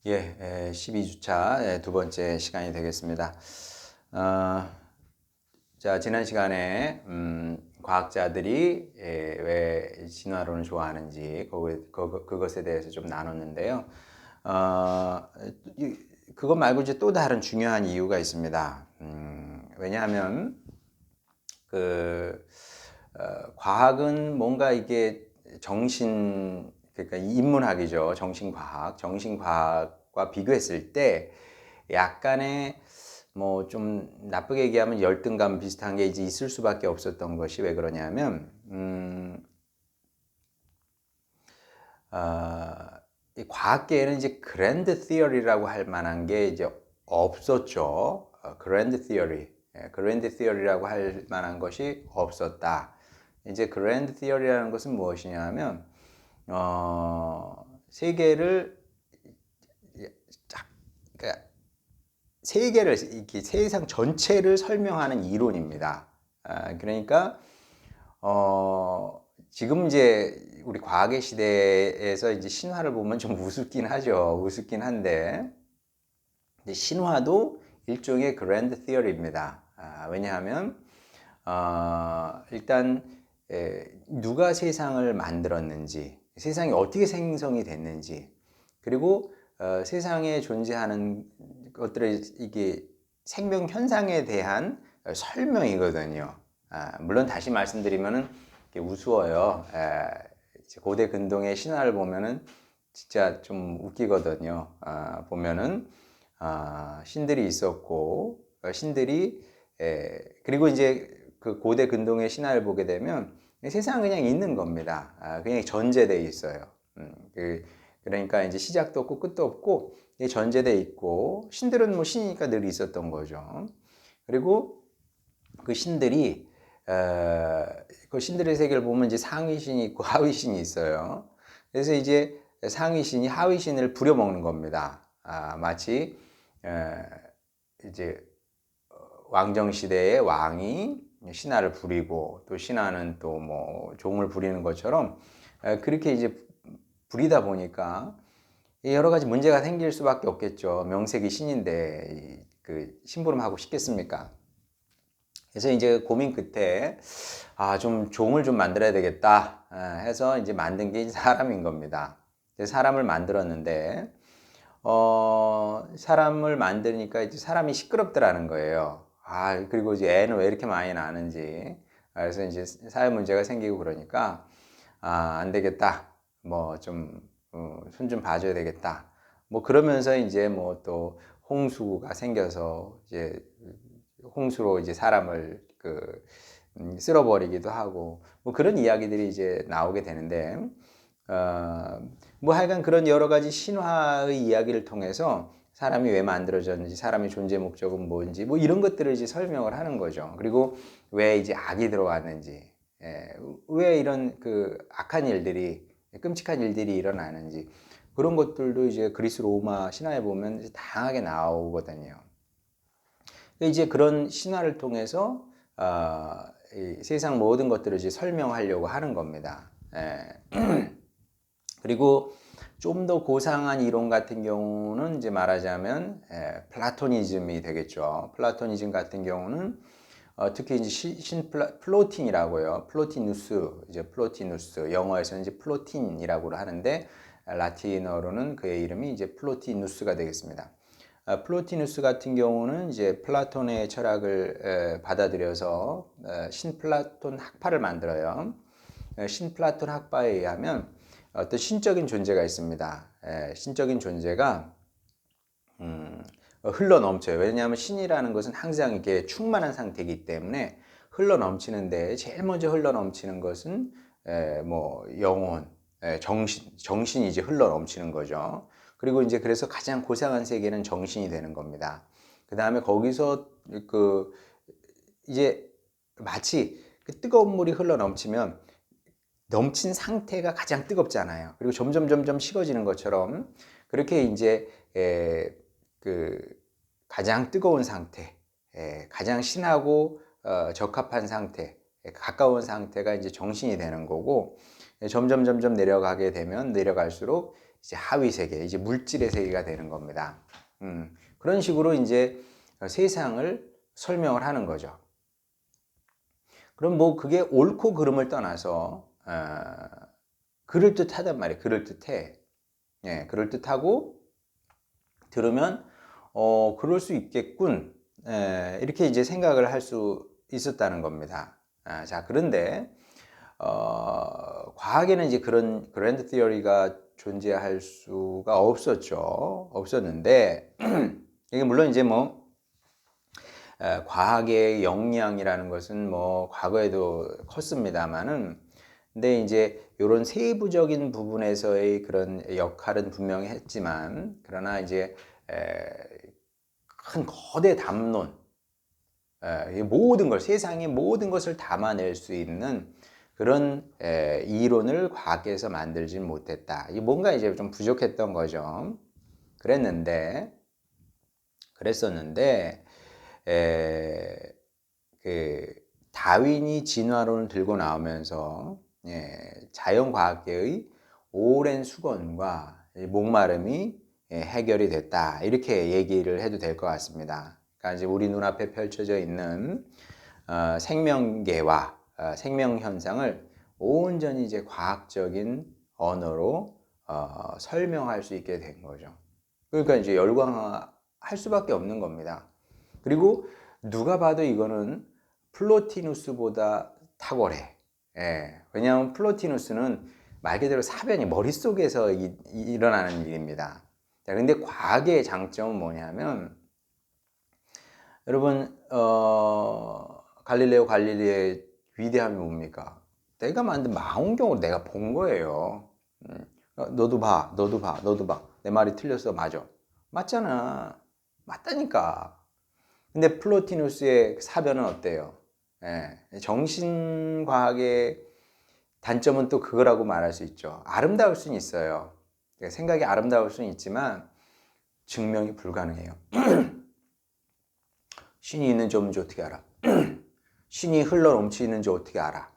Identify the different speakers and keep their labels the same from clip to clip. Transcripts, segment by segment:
Speaker 1: 예, 12주차 두 번째 시간이 되겠습니다. 자, 지난 시간에 과학자들이 왜 진화론을 좋아하는지 그것에 대해서 좀 나눴는데요. 그것 말고 이제 또 다른 중요한 이유가 있습니다. 왜냐하면 과학은 뭔가 이게 그러니까 인문학이죠. 정신과학과 비교했을 때 약간의 뭐 좀 나쁘게 얘기하면 열등감 비슷한 게 이제 있을 수밖에 없었던 것이 왜 그러냐면, 이 과학계에는 이제 그랜드 티어리라고 할 만한 게 이제 없었죠. 그랜드 티어리라고 할 만한 것이 없었다. 이제 그랜드 티어리라는 것은 무엇이냐면, 세계를 그러니까 세계를 이렇게 세상 전체를 설명하는 이론입니다. 그러니까 지금 이제 우리 과학의 시대에서 이제 신화를 보면 좀 우습긴 하죠. 우습긴 한데 신화도 일종의 그랜드 티어리입니다. 왜냐하면 일단 누가 세상을 만들었는지, 세상이 어떻게 생성이 됐는지, 그리고 세상에 존재하는 것들의 이게 생명 현상에 대한 설명이거든요. 물론 다시 말씀드리면은 우스워요. 고대 근동의 신화를 보면은 진짜 좀 웃기거든요. 보면은 신들이 있었고 신들이 그리고 이제 그 고대 근동의 신화를 보게 되면 세상은 그냥 있는 겁니다. 그냥 전제되어 있어요. 그러니까 이제 시작도 없고 끝도 없고 전제되어 있고 신들은 뭐 신이니까 늘 있었던 거죠. 그리고 그 신들이 그 신들의 세계를 보면 이제 상위 신이 있고 하위 신이 있어요. 그래서 이제 상위 신이 하위 신을 부려먹는 겁니다. 마치 이제 왕정 시대의 왕이 신하를 부리고 또 신하는 또 뭐 종을 부리는 것처럼 그렇게 이제 부리다 보니까 여러 가지 문제가 생길 수밖에 없겠죠. 명색이 신인데 그 심부름하고 싶겠습니까? 그래서 이제 고민 끝에 좀 종을 좀 만들어야 되겠다 해서 이제 만든 게 사람인 겁니다. 사람을 만들었는데 사람을 만드니까 이제 사람이 시끄럽더라는 거예요. 그리고 이제 애는 왜 이렇게 많이 나는지. 그래서 이제 사회 문제가 생기고 그러니까 안 되겠다. 뭐 좀 손 좀 봐줘야 되겠다. 뭐 그러면서 이제 뭐 또 홍수가 생겨서 이제 홍수로 이제 사람을 쓸어버리기도 하고 뭐 그런 이야기들이 이제 나오게 되는데 뭐 하여간 그런 여러 가지 신화의 이야기를 통해서 사람이 왜 만들어졌는지, 사람의 존재 목적은 뭔지, 뭐 이런 것들을 이제 설명을 하는 거죠. 그리고 왜 이제 악이 들어왔는지, 왜 이런 그 악한 일들이, 끔찍한 일들이 일어나는지, 그런 것들도 이제 그리스 로마 신화에 보면 이제 다양하게 나오거든요. 이제 그런 신화를 통해서 이 세상 모든 것들을 이제 설명하려고 하는 겁니다. 그리고 좀 더 고상한 이론 같은 경우는 이제 말하자면 플라토니즘이 되겠죠. 플라토니즘 같은 경우는 특히 이제 플로팅이라고요. 플로티누스 영어에서는 이제 플로틴이라고 하는데 라틴어로는 그의 이름이 이제 플로티누스가 되겠습니다. 플로티누스 같은 경우는 이제 플라톤의 철학을 받아들여서 신플라톤 학파를 만들어요. 신플라톤 학파에 의하면 어떤 신적인 존재가 있습니다. 신적인 존재가 흘러 넘쳐요. 왜냐하면 신이라는 것은 항상 이렇게 충만한 상태이기 때문에 흘러 넘치는데 제일 먼저 흘러 넘치는 것은 뭐 영혼, 정신이 이제 흘러 넘치는 거죠. 그리고 이제 그래서 가장 고상한 세계는 정신이 되는 겁니다. 그 다음에 거기서 이제 마치 그 뜨거운 물이 흘러 넘치면 넘친 상태가 가장 뜨겁잖아요. 그리고 점점 식어지는 것처럼 그렇게 이제 그 가장 뜨거운 상태, 가장 신하고 적합한 상태, 가까운 상태가 이제 정신이 되는 거고 점점 내려가게 되면 내려갈수록 이제 하위 세계, 이제 물질의 세계가 되는 겁니다. 그런 식으로 이제 세상을 설명을 하는 거죠. 그럼 뭐 그게 옳고 그름을 떠나서 그럴듯하단 말이에요. 그럴듯해. 예, 그럴듯하고 들으면 그럴 수 있겠군. 이렇게 이제 생각을 할 수 있었다는 겁니다. 자, 그런데 과학에는 이제 그런 그랜드 티어리가 존재할 수가 없었죠. 없었는데 이게 물론 이제 뭐 과학의 역량이라는 것은 뭐 과거에도 컸습니다만은 근데 이제 이런 세부적인 부분에서의 그런 역할은 분명히 했지만 그러나 이제 큰 거대 담론 모든 걸 세상의 모든 것을 담아낼 수 있는 그런 이론을 과학에서 만들지 못했다. 이 뭔가 이제 좀 부족했던 거죠. 그랬었는데 그 다윈이 진화론을 들고 나오면서 자연과학계의 오랜 수건과 목마름이 해결이 됐다. 이렇게 얘기를 해도 될 것 같습니다. 그러니까 이제 우리 눈앞에 펼쳐져 있는 생명계와 생명 현상을 온전히 이제 과학적인 언어로 설명할 수 있게 된 거죠. 그러니까 이제 열광할 수밖에 없는 겁니다. 그리고 누가 봐도 이거는 플로티누스보다 탁월해. 왜냐하면 플로티누스는 말 그대로 사변이 머릿속에서 일어나는 일입니다. 자, 근데 과학의 장점은 뭐냐면 여러분 갈릴레오 갈릴리의 위대함이 뭡니까? 내가 만든 망원경으로 내가 본 거예요. 너도 봐, 너도 봐, 너도 봐. 내 말이 틀렸어, 맞아. 맞잖아. 맞다니까. 근데 플로티누스의 사변은 어때요? 정신과학의 단점은 또 그거라고 말할 수 있죠. 아름다울 수는 있어요. 생각이 아름다울 수는 있지만 증명이 불가능해요. 신이 있는지 없는지 어떻게 알아? 신이 흘러 넘치는지 어떻게 알아?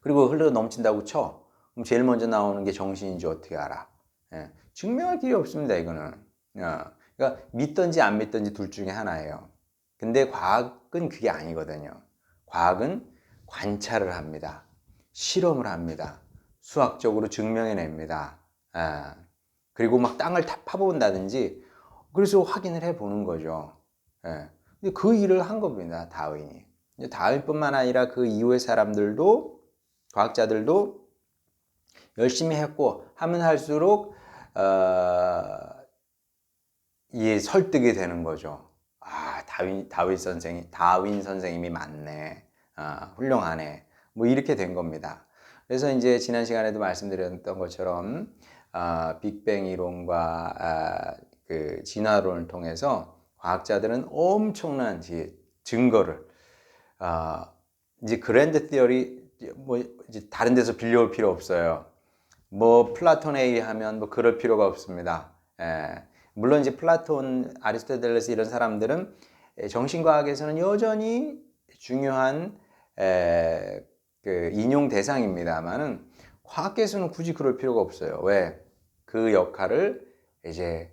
Speaker 1: 그리고 흘러 넘친다고 쳐. 그럼 제일 먼저 나오는 게 정신인지 어떻게 알아? 증명할 길이 없습니다, 이거는. 그러니까 믿든지 안 믿든지 둘 중에 하나예요. 근데 과학은 그게 아니거든요. 과학은 관찰을 합니다. 실험을 합니다. 수학적으로 증명해냅니다. 그리고 막 땅을 파본다든지 그래서 확인을 해보는 거죠. 근데 그 일을 한 겁니다, 다윈이. 다윈뿐만 아니라 그 이후의 사람들도 과학자들도 열심히 했고 하면 할수록 이게 설득이 되는 거죠. 다윈 선생님이 맞네. 훌륭하네. 뭐 이렇게 된 겁니다. 그래서 이제 지난 시간에도 말씀드렸던 것처럼 빅뱅 이론과 그 진화론을 통해서 과학자들은 엄청난 증거를 이제 그랜드 티어리 뭐 이제 다른 데서 빌려올 필요 없어요. 뭐 플라톤에 의하면 뭐 그럴 필요가 없습니다. 물론 이제 플라톤, 아리스토텔레스 이런 사람들은 정신과학에서는 여전히 중요한 그 인용 대상입니다만은 과학계에서는 굳이 그럴 필요가 없어요. 왜? 그 역할을 이제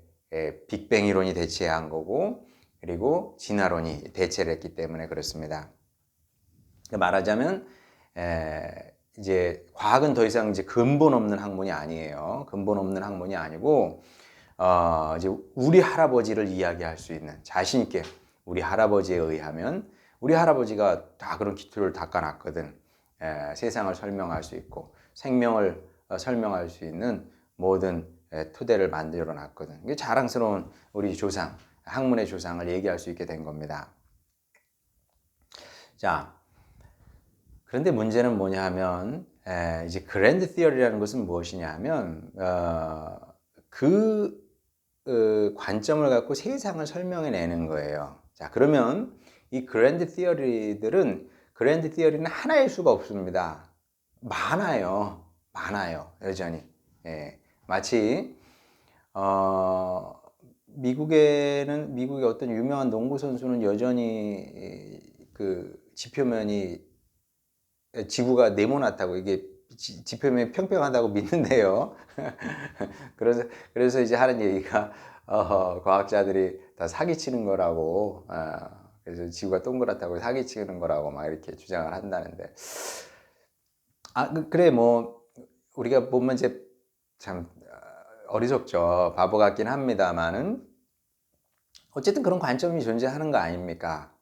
Speaker 1: 빅뱅 이론이 대체한 거고 그리고 진화론이 대체를 했기 때문에 그렇습니다. 말하자면 이제 과학은 더 이상 이제 근본 없는 학문이 아니에요. 근본 없는 학문이 아니고 이제 우리 할아버지를 이야기할 수 있는 자신 있게 우리 할아버지에 의하면 우리 할아버지가 다 그런 기초를 닦아놨거든. 세상을 설명할 수 있고 생명을 설명할 수 있는 모든 토대를 만들어 놨거든. 이게 자랑스러운 우리 조상, 학문의 조상을 얘기할 수 있게 된 겁니다. 자, 그런데 문제는 뭐냐 하면 이제 그랜드 티어리라는 것은 무엇이냐 하면 그 관점을 갖고 세상을 설명해 내는 거예요. 자, 그러면 이 그랜드 티어리는 하나일 수가 없습니다. 많아요, 여전히. 마치 미국의 어떤 유명한 농구 선수는 여전히 그 지표면이 지구가 네모나다고 이게 지표면이 평평하다고 믿는데요. 그래서 이제 하는 얘기가 과학자들이 다 사기치는 거라고, 그래서 지구가 동그랗다고 사기치는 거라고 막 이렇게 주장을 한다는데, 그래 뭐 우리가 보면 이제 참 어리석죠. 바보 같긴 합니다만은 어쨌든 그런 관점이 존재하는 거 아닙니까?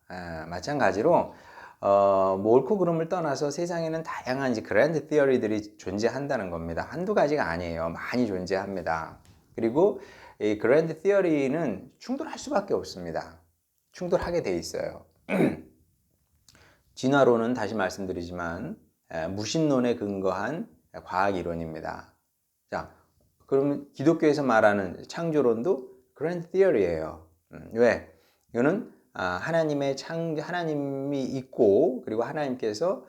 Speaker 1: 마찬가지로 뭐 옳고 그름을 떠나서 세상에는 다양한 이제 그랜드 티어리들이 존재한다는 겁니다. 한두 가지가 아니에요. 많이 존재합니다. 그리고 이 그랜드 티어리는 충돌할 수밖에 없습니다. 충돌하게 돼 있어요. 진화론은 다시 말씀드리지만 무신론에 근거한 과학 이론입니다. 자, 그러면 기독교에서 말하는 창조론도 그랜드 티어리예요. 왜? 이거는 하나님이 있고 그리고 하나님께서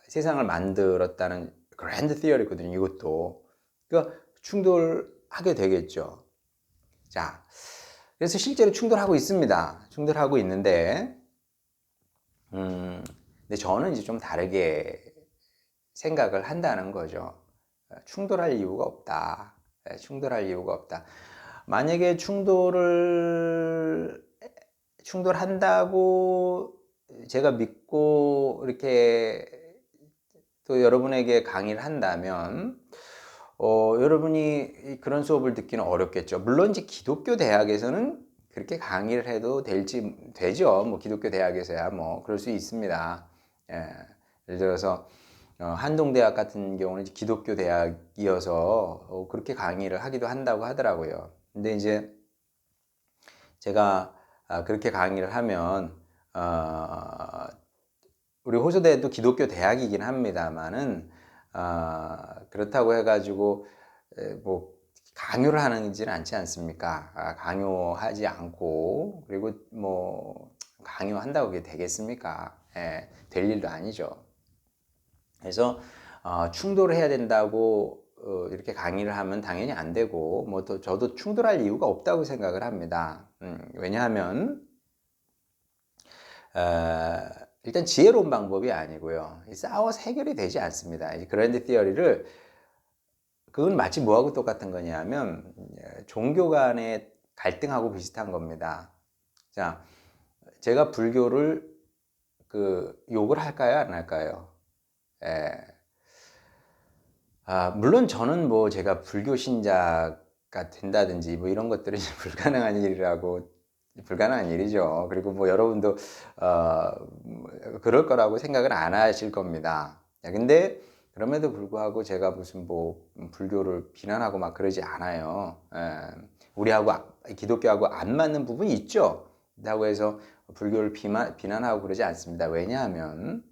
Speaker 1: 세상을 만들었다는 그랜드 티어리거든요. 이것도. 그러니까 충돌하게 되겠죠. 자, 그래서 실제로 충돌하고 있습니다. 충돌하고 있는데, 근데 저는 이제 좀 다르게 생각을 한다는 거죠. 충돌할 이유가 없다. 충돌할 이유가 없다. 만약에 충돌한다고 제가 믿고 이렇게 또 여러분에게 강의를 한다면 여러분이 그런 수업을 듣기는 어렵겠죠. 물론 이제 기독교 대학에서는 그렇게 강의를 해도 되죠. 뭐 기독교 대학에서야 뭐 그럴 수 있습니다. 예를 들어서 한동대학 같은 경우는 기독교 대학이어서 그렇게 강의를 하기도 한다고 하더라고요. 근데 이제 제가 그렇게 강의를 하면 우리 호소대도 기독교 대학이긴 합니다만은 그렇다고 해가지고 뭐 강요를 하는지는 않지 않습니까? 강요하지 않고 그리고 뭐 강요한다고 그게 되겠습니까? 될 일도 아니죠. 그래서 충돌을 해야 된다고 이렇게 강의를 하면 당연히 안 되고 뭐 또 저도 충돌할 이유가 없다고 생각을 합니다. 왜냐하면 일단 지혜로운 방법이 아니고요. 싸워서 해결이 되지 않습니다. 이 그랜드 티어리를 그건 마치 뭐하고 똑같은 거냐면 종교 간의 갈등하고 비슷한 겁니다. 자, 제가 불교를 욕을 할까요? 안 할까요? 물론 저는 뭐 제가 불교 신자가 된다든지 뭐 이런 것들은 불가능한 일이죠. 그리고 뭐 여러분도 그럴 거라고 생각은 안 하실 겁니다. 근데 그럼에도 불구하고 제가 무슨 뭐 불교를 비난하고 막 그러지 않아요. 우리하고 기독교하고 안 맞는 부분이 있죠. 그렇다고 해서 불교를 비난하고 그러지 않습니다. 왜냐하면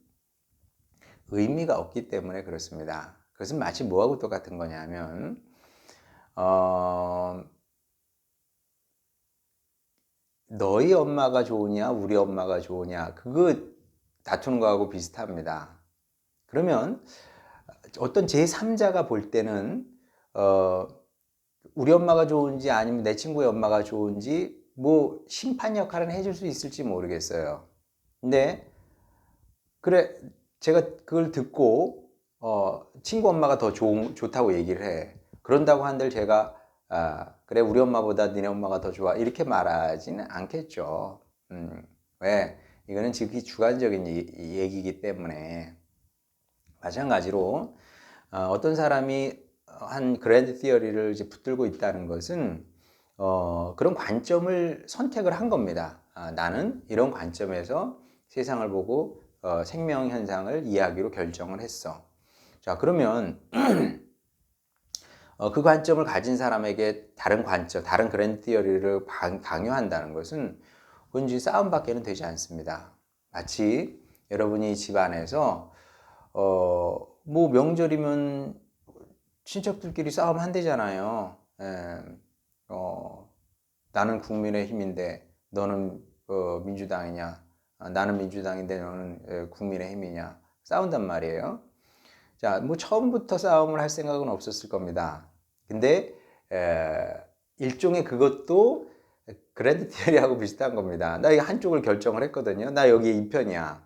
Speaker 1: 의미가 없기 때문에 그렇습니다. 그것은 마치 뭐하고 똑같은 거냐면 너희 엄마가 좋으냐 우리 엄마가 좋으냐 그거 다투는 거하고 비슷합니다. 그러면 어떤 제3자가 볼 때는 우리 엄마가 좋은지 아니면 내 친구의 엄마가 좋은지 뭐 심판 역할은 해줄 수 있을지 모르겠어요. 근데 그래 제가 그걸 듣고 친구 엄마가 더 좋다고 얘기를 해. 그런다고 한들 제가 그래 우리 엄마보다 니네 엄마가 더 좋아 이렇게 말하지는 않겠죠. 왜? 이거는 지극히 주관적인 얘기이기 때문에. 마찬가지로 어떤 사람이 한 그랜드 티어리를 이제 붙들고 있다는 것은 그런 관점을 선택을 한 겁니다. 나는 이런 관점에서 세상을 보고 생명 현상을 이해하기로 결정을 했어. 자, 그러면 그 관점을 가진 사람에게 다른 관점, 다른 그랜드 티어리를 강요한다는 것은 그건 이제 싸움밖에는 되지 않습니다. 마치 여러분이 집안에서 뭐 명절이면 친척들끼리 싸움 한대잖아요. 나는 국민의힘인데 너는 민주당이냐? 나는 민주당인데 너는 국민의힘이냐? 싸운단 말이에요. 자, 뭐 처음부터 싸움을 할 생각은 없었을 겁니다. 근데 일종의 그것도 그랜드 티어리하고 비슷한 겁니다. 나 한쪽을 결정을 했거든요. 나 여기 이 편이야.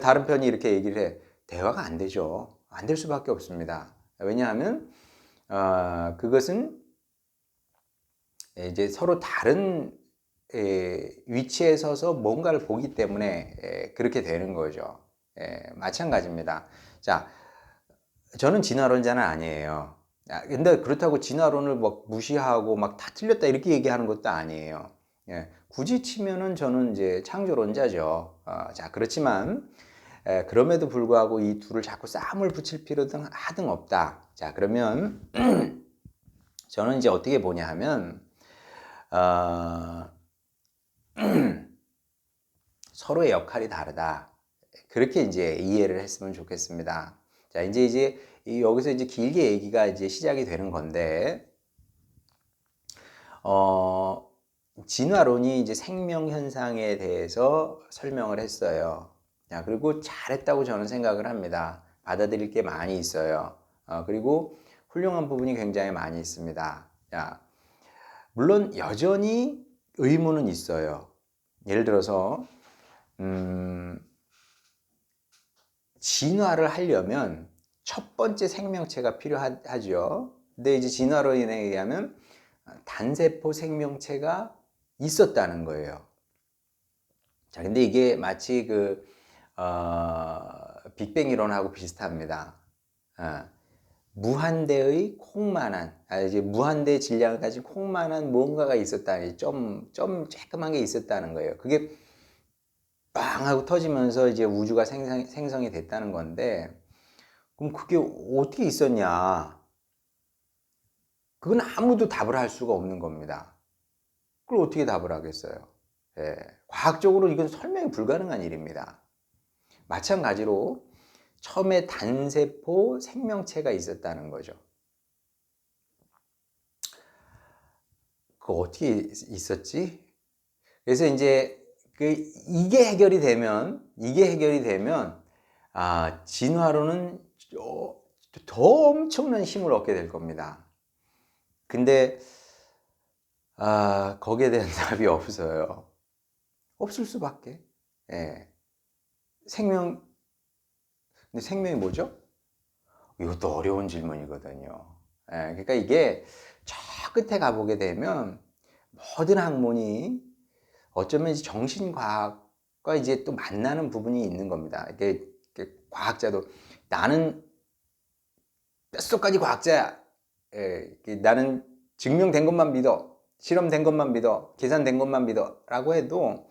Speaker 1: 다른 편이 이렇게 얘기를 해. 대화가 안 되죠. 안 될 수밖에 없습니다. 왜냐하면 그것은 이제 서로 다른 위치에 서서 뭔가를 보기 때문에 그렇게 되는 거죠. 마찬가지입니다. 자, 저는 진화론자는 아니에요. 근데 그렇다고 진화론을 막 무시하고 막 다 틀렸다 이렇게 얘기하는 것도 아니에요. 굳이 치면은 저는 이제 창조론자죠. 자, 그렇지만 그럼에도 불구하고 이 둘을 자꾸 싸움을 붙일 필요는 하등 없다. 자, 그러면 저는 이제 어떻게 보냐 하면 서로의 역할이 다르다. 그렇게 이제 이해를 했으면 좋겠습니다. 자, 이제 여기서 이제 길게 얘기가 이제 시작이 되는 건데, 진화론이 이제 생명 현상에 대해서 설명을 했어요. 자, 그리고 잘했다고 저는 생각을 합니다. 받아들일 게 많이 있어요. 그리고 훌륭한 부분이 굉장히 많이 있습니다. 자, 물론 여전히 의문은 있어요. 예를 들어서 진화를 하려면 첫 번째 생명체가 필요하죠. 근데 이제 진화론에 의하면 단세포 생명체가 있었다는 거예요. 자, 근데 이게 마치 빅뱅 이론하고 비슷합니다. 무한대의 콩만한, 이제 무한대 질량을 가진 콩만한 뭔가가 있었다니, 좀 쬐끔한 게 있었다는 거예요. 그게 빵 하고 터지면서 이제 우주가 생성이 됐다는 건데, 그럼 그게 어떻게 있었냐? 그건 아무도 답을 할 수가 없는 겁니다. 그걸 어떻게 답을 하겠어요? 과학적으로 이건 설명이 불가능한 일입니다. 마찬가지로 처음에 단세포 생명체가 있었다는 거죠. 그거 어떻게 있었지? 그래서 이제 이게 해결이 되면 진화론은 더 엄청난 힘을 얻게 될 겁니다. 근데 거기에 대한 답이 없어요. 없을 수밖에. 근데 생명이 뭐죠? 이것도 어려운 질문이거든요. 그러니까 이게 저 끝에 가보게 되면 모든 학문이 어쩌면 이제 정신과학과 이제 또 만나는 부분이 있는 겁니다. 이게 과학자도 나는 뼛속까지 과학자야. 나는 증명된 것만 믿어. 실험된 것만 믿어. 계산된 것만 믿어. 라고 해도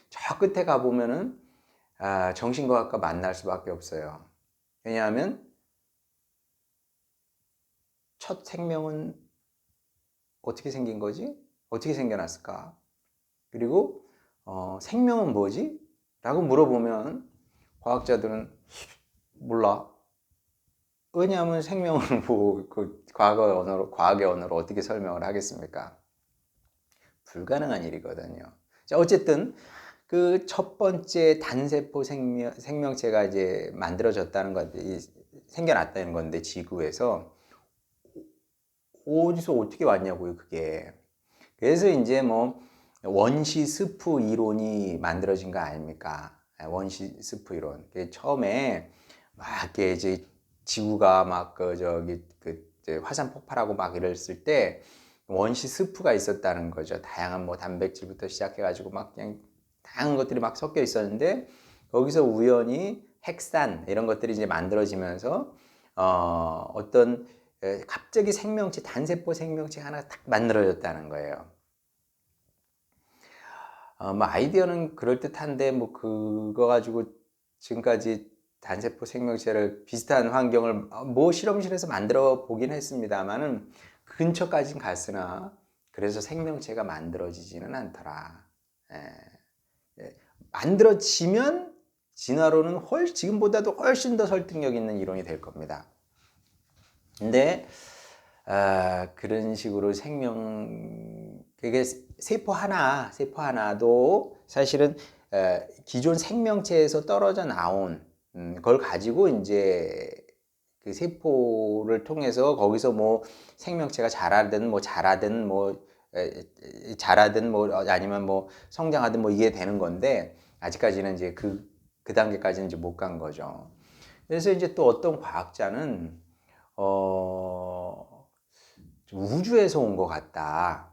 Speaker 1: 저 끝에 가보면은 정신과학과 만날 수밖에 없어요. 왜냐하면 첫 생명은 어떻게 생긴 거지? 어떻게 생겨났을까? 그리고 생명은 뭐지? 라고 물어보면 과학자들은 몰라. 왜냐하면 생명을 그 과학의 언어로 어떻게 설명을 하겠습니까? 불가능한 일이거든요. 자, 어쨌든 그 첫 번째 단세포 생명체가 이제 만들어졌다는 건데, 생겨났다는 건데, 지구에서 어디서 어떻게 왔냐고요, 그게. 그래서 이제 뭐 원시 스프 이론이 만들어진 거 아닙니까? 원시 스프 이론. 처음에 막 이렇게 이제 지구가 막 화산 폭발하고 막 이랬을 때 원시 스프가 있었다는 거죠. 다양한 뭐 단백질부터 시작해가지고 막 그냥 다양한 것들이 막 섞여 있었는데 거기서 우연히 핵산 이런 것들이 이제 만들어지면서 어떤 갑자기 생명체, 단세포 생명체가 하나 딱 만들어졌다는 거예요. 뭐 아이디어는 그럴듯한데 뭐 그거 가지고 지금까지 단세포 생명체를 비슷한 환경을 뭐 실험실에서 만들어 보긴 했습니다만은 근처까지는 갔으나 그래서 생명체가 만들어지지는 않더라. 만들어지면 진화론은 지금보다도 훨씬 더 설득력 있는 이론이 될 겁니다. 근데 그런 식으로 그게 세포 하나도 사실은 기존 생명체에서 떨어져 나온 걸 가지고 이제 그 세포를 통해서 거기서 뭐 생명체가 자라든 뭐 아니면 뭐 성장하든 뭐 이게 되는 건데 아직까지는 이제 그 단계까지는 이제 못 간 거죠. 그래서 이제 또 어떤 과학자는 우주에서 온 것 같다.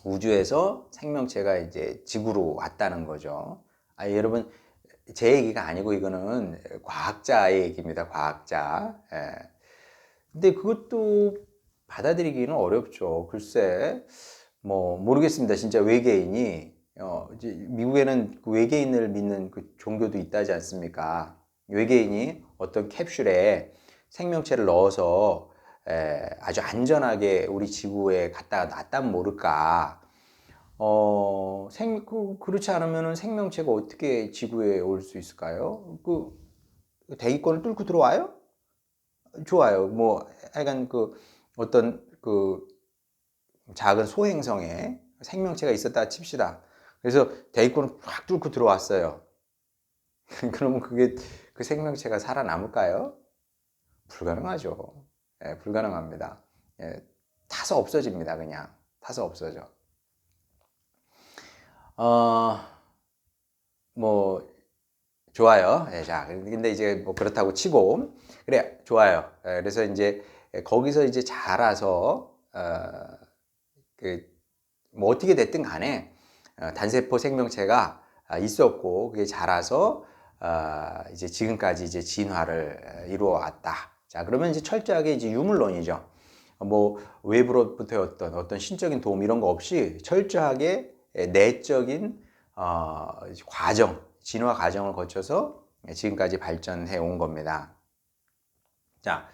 Speaker 1: 우주에서 생명체가 이제 지구로 왔다는 거죠. 여러분, 제 얘기가 아니고 이거는 과학자의 얘기입니다. 과학자. 예. 근데 그것도 받아들이기는 어렵죠. 글쎄, 뭐 모르겠습니다. 진짜 외계인이 이제 미국에는 그 외계인을 믿는 그 종교도 있다지 않습니까? 외계인이 어떤 캡슐에 생명체를 넣어서 아주 안전하게 우리 지구에 갖다가 놨다면 모를까? 그렇지 않으면 생명체가 어떻게 지구에 올 수 있을까요? 그 대기권을 뚫고 들어와요? 좋아요. 뭐 하여간 그 어떤 그 작은 소행성에 생명체가 있었다 칩시다. 그래서 대기권을 확 뚫고 들어왔어요. 그러면 그게 그 생명체가 살아남을까요? 불가능하죠. 예, 불가능합니다. 예, 타서 없어집니다. 그냥 타서 없어져. 어, 뭐 좋아요. 예, 자, 근데 이제 뭐 그렇다고 치고 그래 좋아요. 그래서 이제 거기서 이제 자라서 뭐 어떻게 됐든 간에 단세포 생명체가 있었고 그게 자라서 이제 지금까지 이제 진화를 이루어 왔다. 자, 그러면 이제 철저하게 이제 유물론이죠. 뭐 외부로부터의 어떤 신적인 도움 이런 거 없이 철저하게 내적인 과정, 진화 과정을 거쳐서 지금까지 발전해 온 겁니다. 자,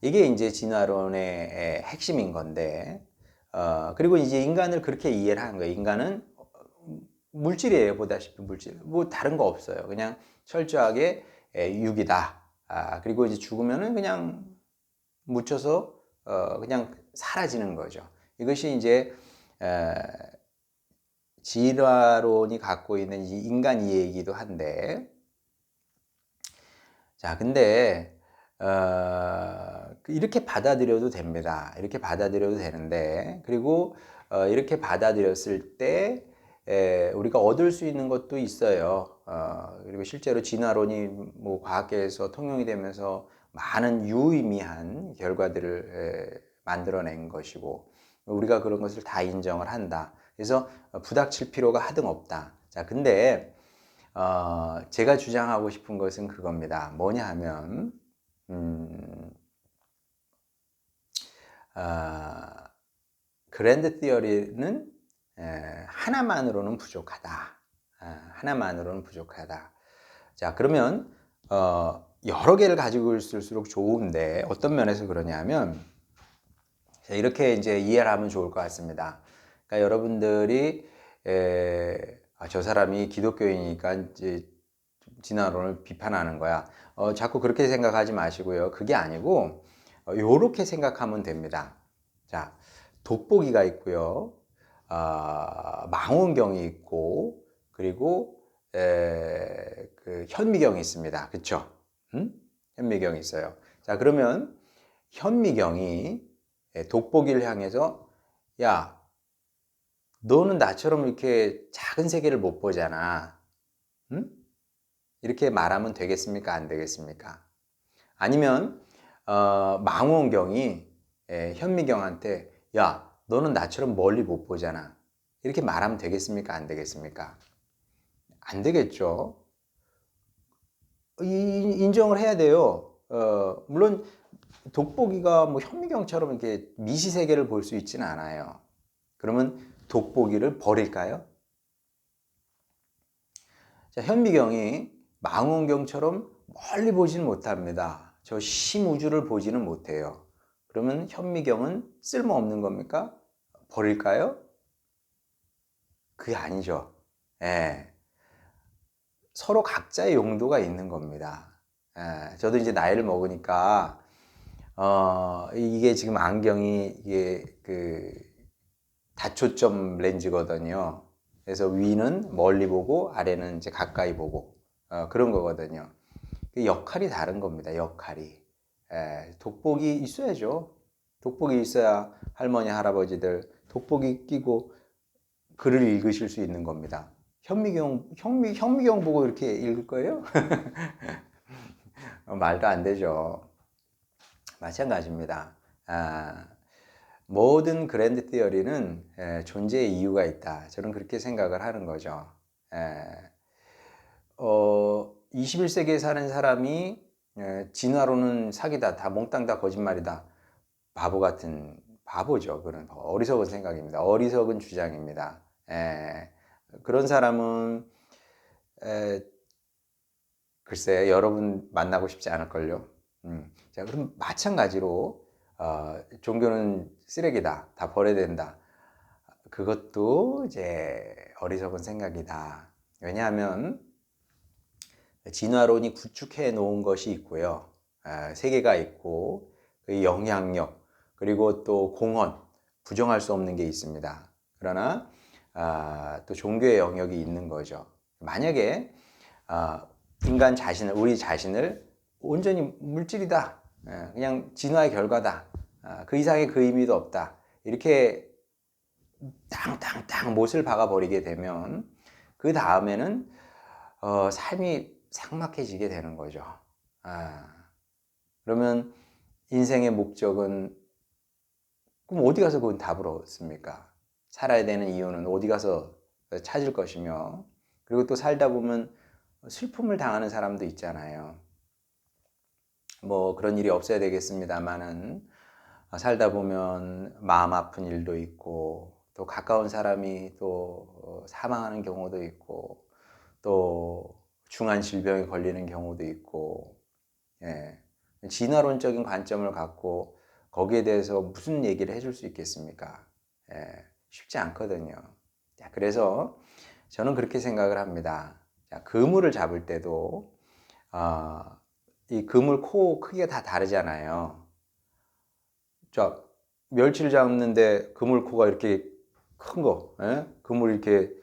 Speaker 1: 이게 이제 진화론의 핵심인 건데, 그리고 이제 인간을 그렇게 이해를 하는 거예요. 인간은 물질이에요. 보다시피 물질. 뭐 다른 거 없어요. 그냥 철저하게 육이다. 그리고 이제 죽으면은 그냥 묻혀서 그냥 사라지는 거죠. 이것이 이제 진화론이 갖고 있는 이 인간 이해이기도 한데, 자, 근데 이렇게 받아들여도 됩니다. 이렇게 받아들여도 되는데, 그리고 이렇게 받아들였을 때 우리가 얻을 수 있는 것도 있어요. 그리고 실제로 진화론이 뭐 과학계에서 통용이 되면서 많은 유의미한 결과들을 만들어낸 것이고, 우리가 그런 것을 다 인정을 한다. 그래서 부닥칠 필요가 하등 없다. 자, 근데 제가 주장하고 싶은 것은 그겁니다. 뭐냐 하면, 그랜드 티어리는 하나만으로는 부족하다. 하나만으로는 부족하다. 자, 그러면 여러 개를 가지고 있을수록 좋은데 어떤 면에서 그러냐면 이렇게 이제 이해를 하면 좋을 것 같습니다. 그러니까 여러분들이 저 사람이 기독교인이니까 이제 진화론을 비판하는 거야. 자꾸 그렇게 생각하지 마시고요. 그게 아니고 요렇게 생각하면 됩니다. 자, 돋보기가 있고요. 망원경이 있고 그리고 그 현미경이 있습니다. 그쵸? 현미경이 있어요. 자, 그러면 현미경이 돋보기를 향해서 야, 너는 나처럼 이렇게 작은 세계를 못 보잖아. 응? 이렇게 말하면 되겠습니까? 안 되겠습니까? 아니면 망원경이 현미경한테 야, 너는 나처럼 멀리 못 보잖아. 이렇게 말하면 되겠습니까? 안 되겠습니까? 안 되겠죠. 인정을 해야 돼요. 물론 돋보기가 뭐 현미경처럼 이렇게 미시세계를 볼 수 있지는 않아요. 그러면 돋보기를 버릴까요? 자, 현미경이 망원경처럼 멀리 보지는 못합니다. 저 심우주를 보지는 못해요. 그러면 현미경은 쓸모없는 겁니까? 버릴까요? 그게 아니죠. 예. 서로 각자의 용도가 있는 겁니다. 저도 이제 나이를 먹으니까, 이게 지금 안경이, 이게 그 다초점 렌즈거든요. 그래서 위는 멀리 보고 아래는 이제 가까이 보고 그런 거거든요. 그 역할이 다른 겁니다. 역할이. 돋보기 있어야죠. 돋보기 있어야 할머니 할아버지들 돋보기 끼고 글을 읽으실 수 있는 겁니다. 현미경 보고 이렇게 읽을 거예요? 말도 안 되죠. 마찬가지입니다. 모든 그랜드 티어리는 존재의 이유가 있다. 저는 그렇게 생각을 하는 거죠. 21세기에 사는 사람이 진화론은 사기다, 다 몽땅 다 거짓말이다. 바보 같은 바보죠. 그런 어리석은 생각입니다. 어리석은 주장입니다. 그런 사람은 글쎄 여러분 만나고 싶지 않을걸요. 자, 그럼 마찬가지로 종교는 쓰레기다, 다 버려야 된다. 그것도 이제 어리석은 생각이다. 왜냐하면 진화론이 구축해 놓은 것이 있고요. 세계가 있고 그 영향력 그리고 또 공헌 부정할 수 없는 게 있습니다. 그러나 또 종교의 영역이 있는 거죠. 만약에 인간 자신을 우리 자신을 온전히 물질이다, 그냥 진화의 결과다, 그 이상의 그 의미도 없다 이렇게 땅땅땅 못을 박아 버리게 되면 그 다음에는 삶이 삭막해지게 되는 거죠. 그러면 인생의 목적은 그럼 어디 가서 그건 답을 얻습니까? 살아야 되는 이유는 어디 가서 찾을 것이며, 그리고 또 살다 보면 슬픔을 당하는 사람도 있잖아요. 뭐 그런 일이 없어야 되겠습니다만은 살다 보면 마음 아픈 일도 있고 또 가까운 사람이 또 사망하는 경우도 있고 또 중한 질병에 걸리는 경우도 있고, 진화론적인 관점을 갖고 거기에 대해서 무슨 얘기를 해줄 수 있겠습니까? 쉽지 않거든요. 그래서 저는 그렇게 생각을 합니다. 그물을 잡을 때도 이 그물 코 크기가 다 다르잖아요. 자, 멸치를 잡는데 그물 코가 이렇게 큰 거, 그물 이렇게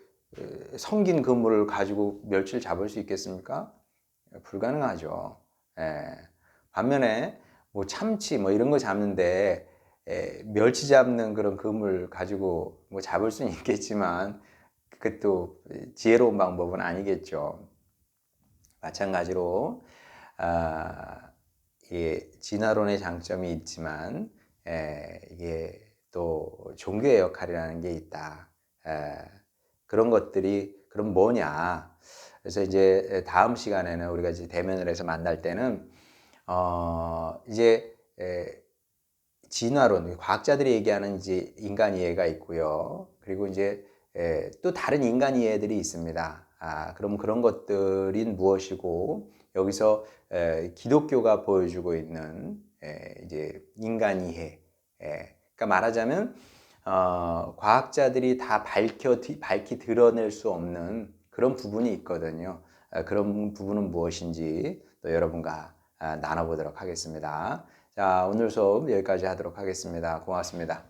Speaker 1: 성긴 그물을 가지고 멸치를 잡을 수 있겠습니까? 불가능하죠. 반면에 뭐 참치 뭐 이런 거 잡는데 멸치 잡는 그런 그물 가지고 뭐 잡을 수는 있겠지만 그것도 지혜로운 방법은 아니겠죠. 마찬가지로 이게 진화론의 장점이 있지만 이게 또 종교의 역할이라는 게 있다. 그런 것들이 그럼 뭐냐? 그래서 이제 다음 시간에는 우리가 이제 대면을 해서 만날 때는 이제 진화론, 과학자들이 얘기하는 이제 인간 이해가 있고요. 그리고 이제 또 다른 인간 이해들이 있습니다. 그럼 그런 것들이 무엇이고 여기서 기독교가 보여주고 있는 이제 인간 이해. 그러니까 말하자면 과학자들이 다 밝히 드러낼 수 없는 그런 부분이 있거든요. 그런 부분은 무엇인지 또 여러분과 나눠보도록 하겠습니다. 자, 오늘 수업 여기까지 하도록 하겠습니다. 고맙습니다.